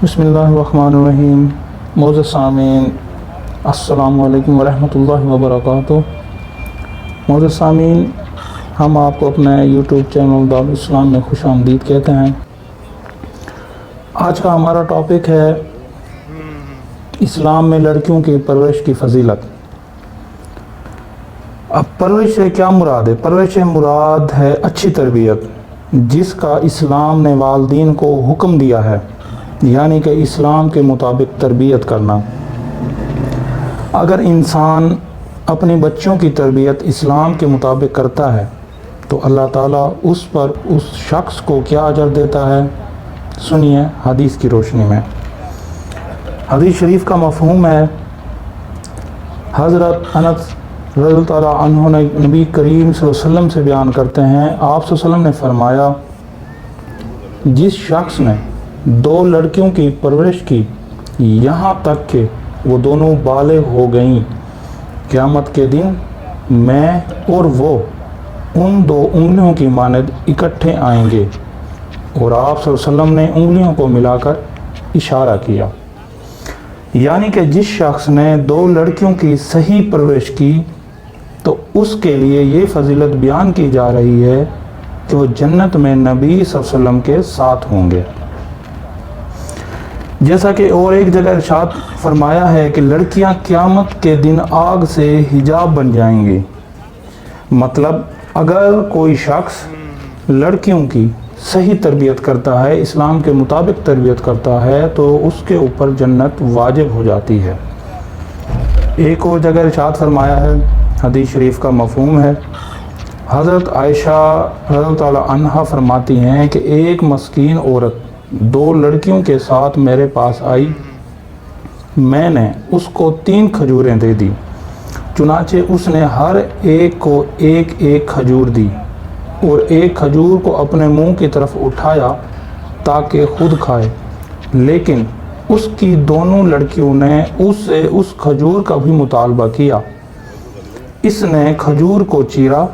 بسم اللہ الرحمن الرحیم۔ معزز سامعین، السلام علیکم ورحمۃ اللہ وبرکاتہ۔ معزز سامعین، ہم آپ کو اپنے یوٹیوب چینل دارالاسلام میں خوش آمدید کہتے ہیں۔ آج کا ہمارا ٹاپک ہے اسلام میں لڑکیوں کی پرورش کی فضیلت۔ اب پرورش سے کیا مراد ہے؟ پرورش سے مراد ہے اچھی تربیت، جس کا اسلام نے والدین کو حکم دیا ہے، یعنی کہ اسلام کے مطابق تربیت کرنا۔ اگر انسان اپنی بچوں کی تربیت اسلام کے مطابق کرتا ہے تو اللہ تعالیٰ اس پر اس شخص کو کیا اجر دیتا ہے؟ سنیے حدیث کی روشنی میں۔ حدیث شریف کا مفہوم ہے، حضرت انس رضی اللہ تعالیٰ عنہ نے نبی کریم صلی اللہ علیہ وسلم سے بیان کرتے ہیں، آپ صلی اللہ علیہ وسلم نے فرمایا، جس شخص نے 2 لڑکیوں کی پرورش کی یہاں تک کہ وہ دونوں بالغ ہو گئیں، قیامت کے دن میں اور وہ ان 2 انگلیوں کی مانند اکٹھے آئیں گے۔ اور آپ صلی اللہ علیہ وسلم نے انگلیوں کو ملا کر اشارہ کیا، یعنی کہ جس شخص نے 2 لڑکیوں کی صحیح پرورش کی تو اس کے لیے یہ فضیلت بیان کی جا رہی ہے کہ وہ جنت میں نبی صلی اللہ علیہ وسلم کے ساتھ ہوں گے۔ جیسا کہ اور ایک جگہ ارشاد فرمایا ہے کہ لڑکیاں قیامت کے دن آگ سے حجاب بن جائیں گی۔ مطلب اگر کوئی شخص لڑکیوں کی صحیح تربیت کرتا ہے، اسلام کے مطابق تربیت کرتا ہے، تو اس کے اوپر جنت واجب ہو جاتی ہے۔ ایک اور جگہ ارشاد فرمایا ہے، حدیث شریف کا مفہوم ہے، حضرت عائشہ رضی اللہ تعالیٰ عنہا فرماتی ہیں کہ ایک مسکین عورت 2 لڑکیوں کے ساتھ میرے پاس آئی، میں نے اس کو 3 کھجوریں دے دی، چنانچہ اس نے ہر ایک کو ایک ایک کھجور دی اور ایک کھجور کو اپنے منہ کی طرف اٹھایا تاکہ خود کھائے، لیکن اس کی دونوں لڑکیوں نے اس سے اس کھجور کا بھی مطالبہ کیا۔ اس نے کھجور کو چیرا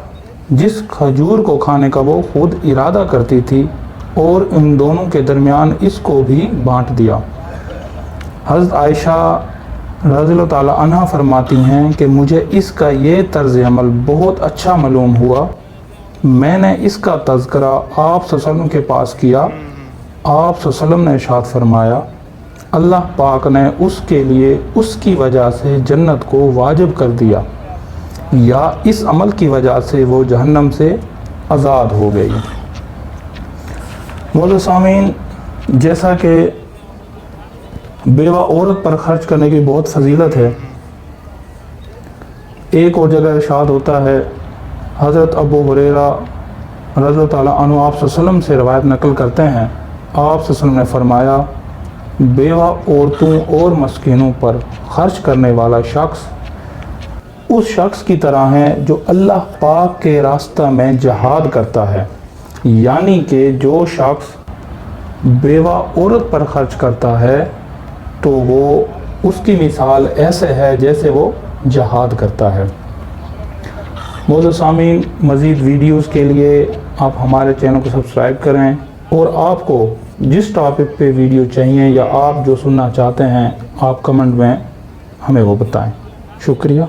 جس کھجور کو کھانے کا وہ خود ارادہ کرتی تھی، اور ان دونوں کے درمیان اس کو بھی بانٹ دیا۔ حضرت عائشہ رضی اللہ تعالیٰ عنہ فرماتی ہیں کہ مجھے اس کا یہ طرز عمل بہت اچھا معلوم ہوا، میں نے اس کا تذکرہ آپ صلی اللہ علیہ وسلم کے پاس کیا، آپ صلی اللہ علیہ وسلم نے ارشاد فرمایا، اللہ پاک نے اس کے لیے اس کی وجہ سے جنت کو واجب کر دیا، یا اس عمل کی وجہ سے وہ جہنم سے آزاد ہو گئی۔ معزز سامعین، جیسا کہ بیوہ عورت پر خرچ کرنے کی بہت فضیلت ہے، ایک اور جگہ ارشاد ہوتا ہے، حضرت ابو ہریرہ رضی اللہ تعالیٰ عنہ آپ صلی اللہ علیہ وسلم سے روایت نقل کرتے ہیں، آپ صلی اللہ علیہ وسلم نے فرمایا، بیوہ عورتوں اور مسکینوں پر خرچ کرنے والا شخص اس شخص کی طرح ہے جو اللہ پاک کے راستہ میں جہاد کرتا ہے، یعنی کہ جو شخص بیوہ عورت پر خرچ کرتا ہے تو وہ اس کی مثال ایسے ہے جیسے وہ جہاد کرتا ہے۔ معزز سامعین، مزید ویڈیوز کے لیے آپ ہمارے چینل کو سبسکرائب کریں، اور آپ کو جس ٹاپک پہ ویڈیو چاہیے یا آپ جو سننا چاہتے ہیں آپ کمنٹ میں ہمیں وہ بتائیں۔ شکریہ۔